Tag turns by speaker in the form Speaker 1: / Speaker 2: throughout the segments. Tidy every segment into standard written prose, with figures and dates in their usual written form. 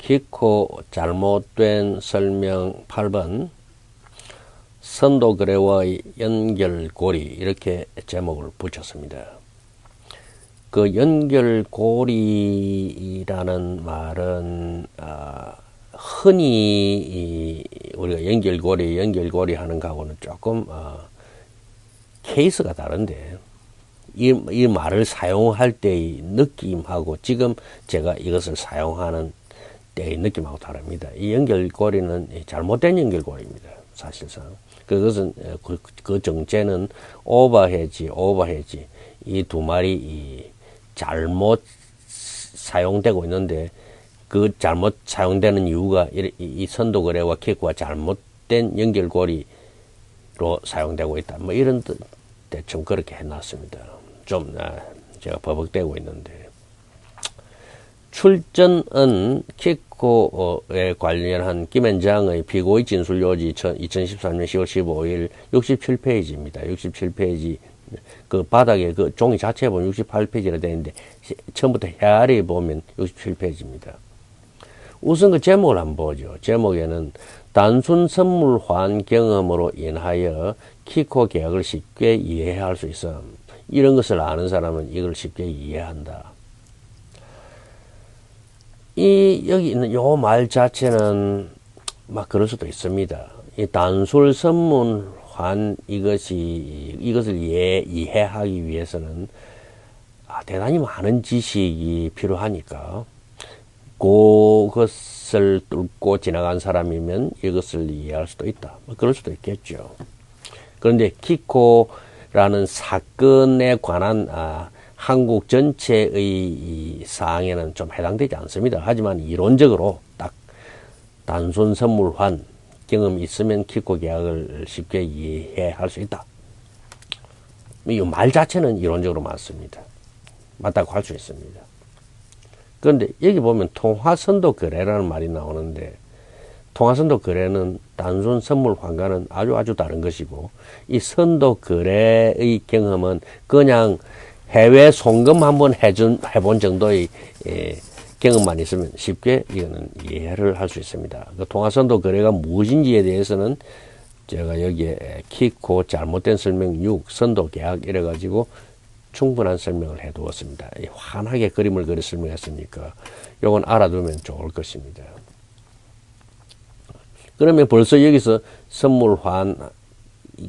Speaker 1: 키코 잘못된 설명 8번 선도거래와의 연결고리 이렇게 제목을 붙였습니다. 그 연결고리라는 말은 흔히 우리가 연결고리 하는 거하고는 조금 케이스가 다른데 이 말을 사용할 때의 느낌하고 지금 제가 이것을 사용하는 때의 느낌하고 다릅니다. 이 연결고리는 잘못된 연결고리입니다. 사실상 그것은 그 정체는 오버헤지 이 두 말이 잘못 사용되고 있는데 그 잘못 사용되는 이유가 이 선도거래와 키코가 잘못된 연결고리로 사용되고 있다. 뭐 이런 대충 그렇게 해놨습니다. 좀 제가 버벅대고 있는데 출전은 키코에 관련한 김현장의 피고의 진술 요지 2013년 10월 15일 67페이지입니다. 67페이지 그 바닥에 그 종이 자체에 보면 68페이지라 되어 있는데 처음부터 헤아리 보면 67페이지입니다. 우선 그 제목을 한번 보죠. 제목에는 단순 선물 환 경험으로 인하여 키코 계약을 쉽게 이해할 수 있어. 이런 것을 아는 사람은 이걸 쉽게 이해한다. 여기 있는 요 말 자체는 막 그럴 수도 있습니다. 이 단술 선물 환 이것을 이해하기 위해서는 대단히 많은 지식이 필요하니까 그것을 뚫고 지나간 사람이면 이것을 이해할 수도 있다. 뭐 그럴 수도 있겠죠. 그런데 키코라는 사건에 관한 한국 전체의 이 사항에는 좀 해당되지 않습니다. 하지만 이론적으로 딱 단순 선물 환 경험이 있으면 키코 계약을 쉽게 이해할 수 있다. 이 말 자체는 이론적으로 맞습니다. 맞다고 할 수 있습니다. 그런데 여기 보면 통화선도 거래라는 말이 나오는데 통화선도 거래는 단순 선물 환과는 아주 다른 것이고 이 선도 거래의 경험은 그냥 해외 송금 한번 해본 정도의 경험만 있으면 쉽게 이거는 이해를 할 수 있습니다. 그 통화선도 거래가 무엇인지에 대해서는 제가 여기에 키코 잘못된 설명 6 선도 계약 이래가지고 충분한 설명을 해두었습니다. 환하게 그림을 그려 설명했으니까 요건 알아두면 좋을 것입니다. 그러면 벌써 여기서 선물 환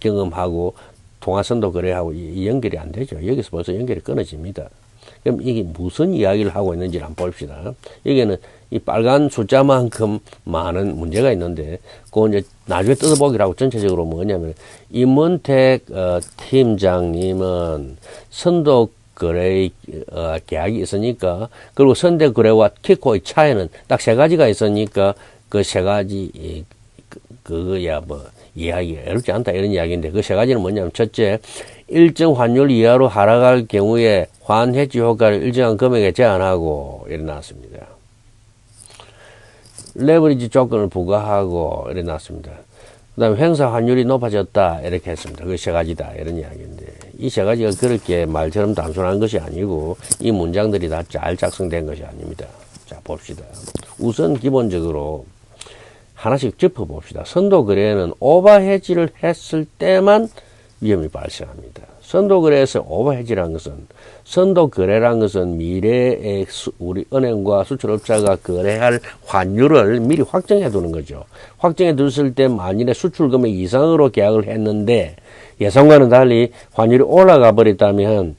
Speaker 1: 경험하고 통화선도 거래하고 연결이 안 되죠. 여기서 벌써 연결이 끊어집니다. 그럼 이게 무슨 이야기를 하고 있는지 한번 봅시다. 여기는 이 빨간 숫자만큼 많은 문제가 있는데 그건 이제 나중에 뜯어보기라고 전체적으로 뭐냐면 임원택 팀장님은 선도 거래 계약이 있으니까 그리고 선도 거래와 키코의 차이는 딱 세 가지가 있으니까 그 세 가지 그거야 뭐 이해하기 어렵지 않다 이런 이야기인데 그 세 가지는 뭐냐면 첫째 일정 환율 이하로 하락할 경우에 환해지 효과를 일정한 금액에 제한하고 이래 나왔습니다. 레버리지 조건을 부과하고 이래 나왔습니다. 그 다음에 행사 환율이 높아졌다 이렇게 했습니다. 그 세 가지다 이런 이야기인데 이 세 가지가 그렇게 말처럼 단순한 것이 아니고 이 문장들이 다 잘 작성된 것이 아닙니다. 자 봅시다. 우선 기본적으로 하나씩 짚어봅시다. 선도 거래는 오버헤지를 했을 때만 위험이 발생합니다. 선도 거래에서 오버헤지라는 것은 선도 거래라는 것은 미래에 우리 은행과 수출업자가 거래할 환율을 미리 확정해 두는 거죠. 확정해 뒀을 때 만일에 수출 금액 이상으로 계약을 했는데 예상과는 달리 환율이 올라가 버렸다면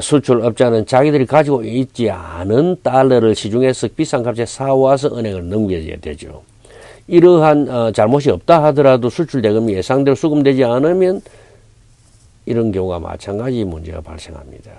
Speaker 1: 수출업자는 자기들이 가지고 있지 않은 달러를 시중에서 비싼 값에 사와서 은행을 넘겨줘야 되죠. 이러한 잘못이 없다 하더라도 수출 대금이 예상대로 수금되지 않으면 이런 경우가 마찬가지 문제가 발생합니다.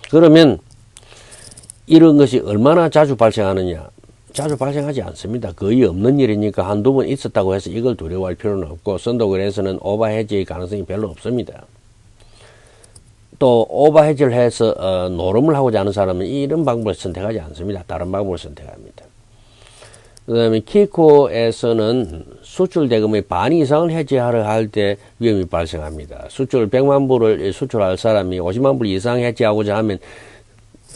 Speaker 1: 그러면 이런 것이 얼마나 자주 발생하느냐? 자주 발생하지 않습니다. 거의 없는 일이니까 한두 번 있었다고 해서 이걸 두려워할 필요는 없고 선도거래에서는 오버헤지의 가능성이 별로 없습니다. 또 오버헤지를 해서 노름을 하고자 하는 사람은 이런 방법을 선택하지 않습니다. 다른 방법을 선택합니다. 그 다음에 키코에서는 수출 대금의 반 이상을 해지하려 할 때 위험이 발생합니다. 수출 100만 불을 수출할 사람이 50만 불 이상 해지하고자 하면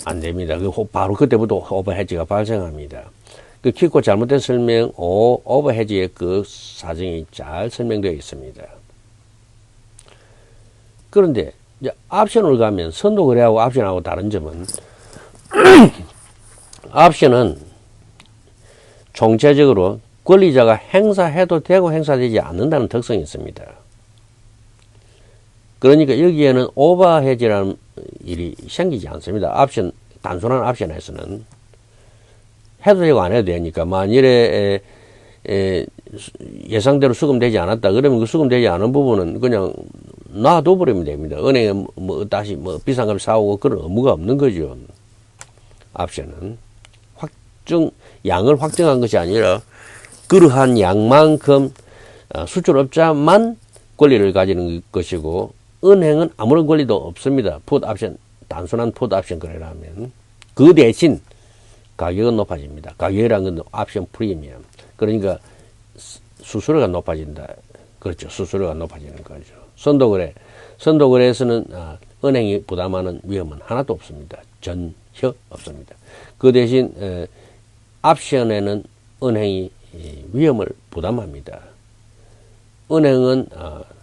Speaker 1: 안 됩니다. 바로 그때부터 오버헤지가 발생합니다. 그 키코 잘못된 설명, 오버헤지의 그 사정이 잘 설명되어 있습니다. 그런데 이제 옵션을 가면 선도거래하고 옵션하고 다른 점은 옵션은 총체적으로 권리자가 행사해도 되고 행사되지 않는다는 특성이 있습니다. 그러니까 여기에는 오버헤지라는 일이 생기지 않습니다. 옵션, 단순한 옵션에서는 해도 되고 안 해도 되니까 만일에 예상대로 수금되지 않았다 그러면 그 수금되지 않은 부분은 그냥 놔둬버리면 됩니다. 은행에 뭐 다시 뭐 비싼 걸 사오고 그런 의무가 없는 거죠. 옵션은 양을 확정한 것이 아니라 그러한 양만큼 수출업자만 권리를 가지는 것이고 은행은 아무런 권리도 없습니다. 풋 옵션, 단순한 풋 옵션 거래라면 그 대신 가격은 높아집니다. 가격이라는 건 옵션 프리미엄. 그러니까 수수료가 높아진다. 그렇죠. 수수료가 높아지는 거죠. 선도거래에서는 은행이 부담하는 위험은 하나도 없습니다. 전혀 없습니다. 그 대신 옵션에는 은행이 위험을 부담합니다. 은행은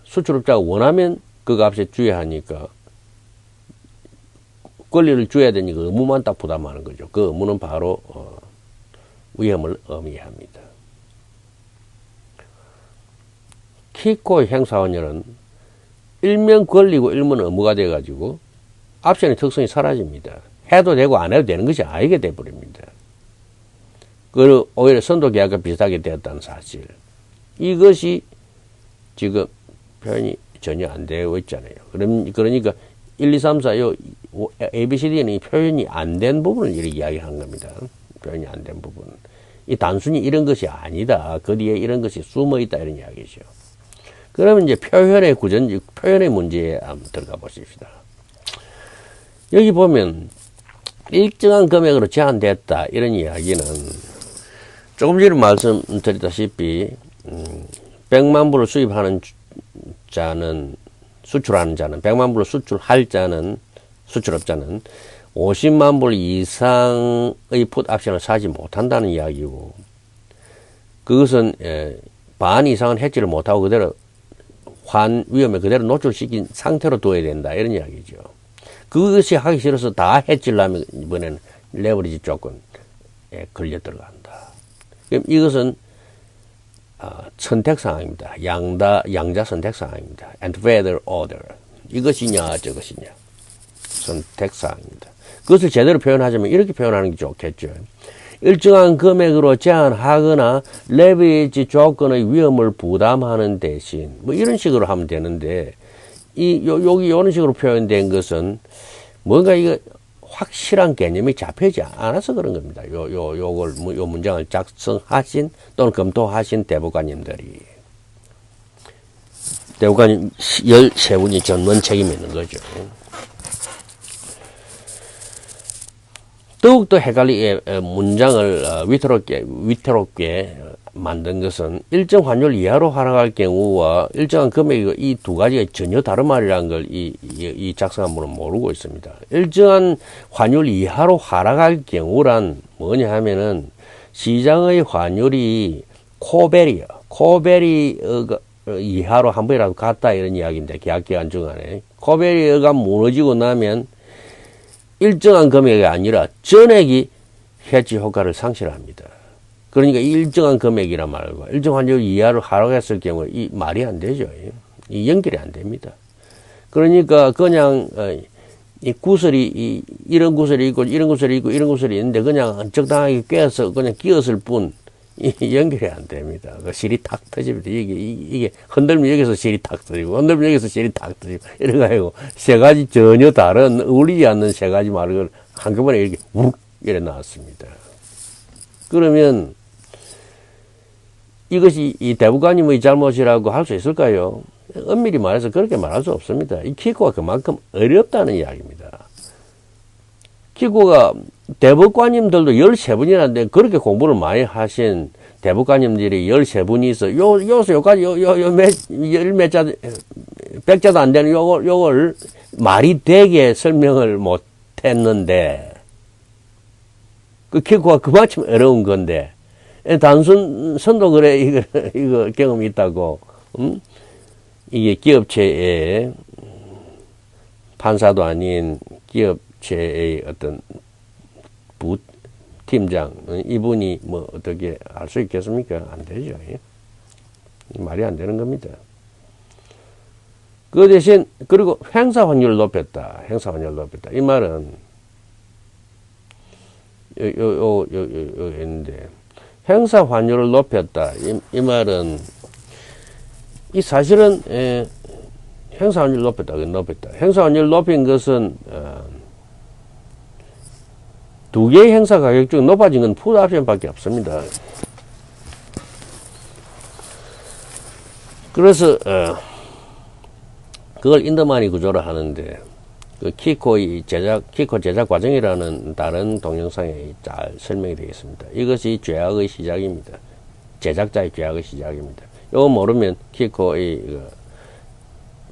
Speaker 1: 수출업자가 원하면 그 값에 줘야 하니까 권리를 줘야 되니까 의무만 딱 부담하는 거죠. 그 의무는 바로 위험을 의미합니다. 키코의 행사원료는 일면 권리고 일면 의무가 돼가지고 옵션의 특성이 사라집니다. 해도 되고 안 해도 되는 것이 아니게 돼버립니다. 그리고 오히려 선도계약과 비슷하게 되었다는 사실. 이것이 지금 표현이 전혀 안 되어 있잖아요. 그러니까 1, 2, 3, 4, 요 ABCD는 표현이 안 된 부분을 이렇게 이야기한 겁니다. 표현이 안 된 부분. 이 단순히 이런 것이 아니다. 그 뒤에 이런 것이 숨어 있다 이런 이야기죠. 그러면 이제 표현의 문제에 한번 들어가 보십시다. 여기 보면 일정한 금액으로 제한됐다 이런 이야기는 조금 전에 말씀드렸다시피 100만 불을 수입하는 자는 수출하는 자는 100만 불을 수출할 자는 수출업자는 50만 불 이상의 풋 옵션을 사지 못한다는 이야기고 그것은 반 이상은 해지를 못하고 그대로 위험에 그대로 노출시킨 상태로 둬야 된다 이런 이야기죠. 그것이 하기 싫어서 다 해지려면 이번에는 레버리지 조건에 걸려 들어간다. 그럼 이것은 선택 상황입니다. 양자 선택 상황입니다. And whether order. 이것이냐 저것이냐 선택 상황입니다. 그것을 제대로 표현하자면 이렇게 표현하는 게 좋겠죠. 일정한 금액으로 제한하거나 레버리지 조건의 위험을 부담하는 대신 뭐 이런 식으로 하면 되는데 여기 이런 식으로 표현된 것은 뭔가 이거 확실한 개념이 잡히지 않아서 그런 겁니다. 요 문장을 작성하신 또는 검토하신 대법관님들이. 대법관님 13분이 전문 책임이 있는 거죠. 더욱더 헷갈리게 문장을 위태롭게 만든 것은 일정 환율 이하로 하락할 경우와 일정한 금액이 이 두 가지가 전혀 다른 말이라는 걸 이 작성한 분은 모르고 있습니다. 일정한 환율 이하로 하락할 경우란 뭐냐 하면은 시장의 환율이 코베리 이하로 한 번이라도 갔다 이런 이야기인데 계약기간 중간에 코베리가 무너지고 나면 일정한 금액이 아니라 전액이 해지 효과를 상실합니다. 그러니까 일정한 금액이란 말고 일정 환율 이하로 하락했을 경우에 이 말이 안 되죠. 이 연결이 안 됩니다. 그러니까 그냥 이 구슬이 이런 구슬이 있고 이런 구슬이 있고 이런 구슬이 있는데 그냥 적당하게 꿰서 그냥 끼었을 뿐 이 연결이 안 됩니다. 그 실이 탁 터집니다. 이게 흔들면 여기서 실이 탁 터지고 흔들면 여기서 실이 탁 터지고 이래가지고 세 가지 전혀 다른 어울리지 않는 세 가지 말을 한꺼번에 이렇게 욱 이래 나왔습니다. 그러면 이것이 이 대법관님의 잘못이라고 할 수 있을까요? 엄밀히 말해서 그렇게 말할 수 없습니다. 이 키코가 그만큼 어렵다는 이야기입니다. 키코가 대법관님들도 13분이라는데 그렇게 공부를 많이 하신 대법관님들이 13분이 있어. 요까지 몇 자, 100자도 안 되는 요걸 말이 되게 설명을 못 했는데 그 키코가 그만큼 어려운 건데, 단순 선도거래 이거 경험이 있다고, 이게 기업체의 판사도 아닌 기업체의 어떤 팀장, 이분이 뭐 어떻게 할 수 있겠습니까? 안 되죠. 말이 안 되는 겁니다. 그 대신, 그리고 행사 환율을 높였다. 행사 환율을 높였다. 이 말은, 있는데, 행사 환율을 높였다. 이 말은, 이 사실은, 행사 환율을 높였다. 행사 환율을 높인 것은, 두 개의 행사 가격 중 높아진 건 풋옵션밖에 없습니다. 그래서, 그걸 인더마니 구조로 하는데, 그 키코 제작 과정이라는 다른 동영상에 잘 설명이 되어 있습니다. 이것이 죄악의 시작입니다. 제작자의 죄악의 시작입니다. 이거 모르면 키코의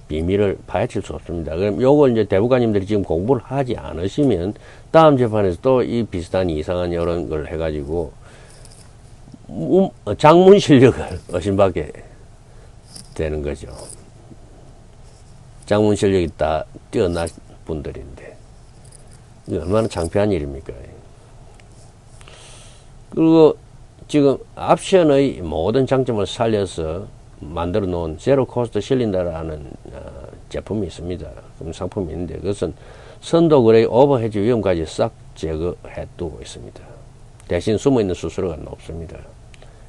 Speaker 1: 비밀을 파헤칠 수 없습니다. 그럼 요걸 이제 대법관님들이 지금 공부를 하지 않으시면 다음 재판에서 또 이 비슷한 이상한 이런 걸 해가지고 장문 실력을 의심받게 되는 거죠. 장문 실력이 다 뛰어난 분들인데 이게 얼마나 창피한 일입니까? 그리고 지금 옵션의 모든 장점을 살려서 만들어 놓은 제로 코스트 실린더라는 제품이 있습니다. 그럼 상품이 있는데 그것은 선도거래의 오버헤지 위험까지 싹 제거해 두고 있습니다. 대신 숨어있는 수수료가 높습니다.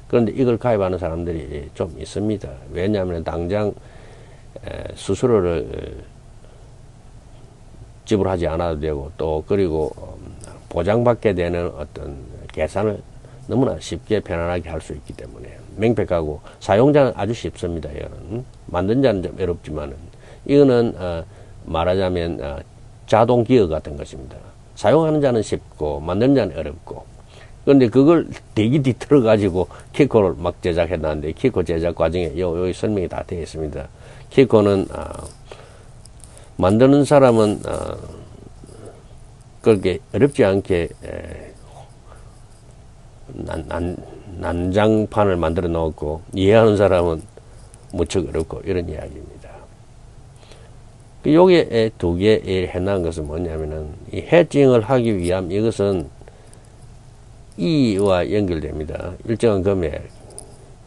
Speaker 1: 그런데 이걸 가입하는 사람들이 좀 있습니다. 왜냐하면 당장 수수료를 지불하지 않아도 되고 또 그리고 보장받게 되는 어떤 계산을 너무나 쉽게 편안하게 할 수 있기 때문에 명백하고 사용자는 아주 쉽습니다. 이거는 만든 자는 좀 어렵지만은 이거는 말하자면 자동 기어 같은 것입니다. 사용하는 자는 쉽고 만드는 자는 어렵고 그런데 그걸 되게 뒤틀어 가지고 키코를 막 제작해 놨는데 키코 제작 과정에 여기 설명이 다 되어 있습니다. 키코는 만드는 사람은 그렇게 어렵지 않게 난장판을 만들어 놓고 이해하는 사람은 무척 어렵고 이런 이야기입니다. 요게 두 개 해놓은 것은 뭐냐면은 이 해칭을 하기 위함 이것은 이와 연결됩니다. 일정한 금액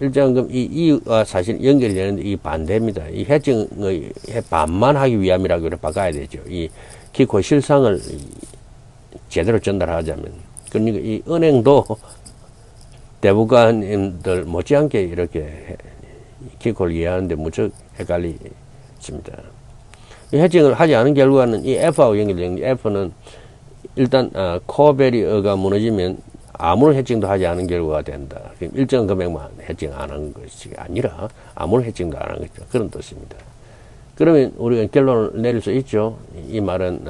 Speaker 1: 일정한 금 이와 사실 연결이 되는데 이 반대입니다. 이 해칭의 반만 하기 위함이라고 이렇게 바꿔야 되죠. 이 키코 실상을 제대로 전달하자면 그러니까 이 은행도 대법관님들 못지않게 이렇게 키코를 이해하는데 무척 헷갈리십니다. 이 해칭을 하지 않은 결과는 이 F하고 연결된 F는 일단 코베리어가 무너지면 아무런 해칭도 하지 않은 결과가 된다. 일정 금액만 해칭 안 한 것이 아니라 아무런 해칭도 안 한 거죠. 그런 뜻입니다. 그러면 우리가 결론을 내릴 수 있죠. 이 말은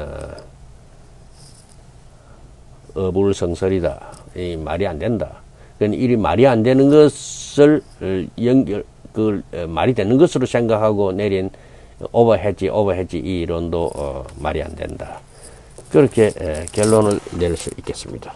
Speaker 1: 어불성설이다. 이 말이 안 된다. 그러니까 이 말이 안 되는 것을 말이 되는 것으로 생각하고 내린 오버헤지 이 이론도 말이 안 된다. 그렇게 결론을 내릴 수 있겠습니다.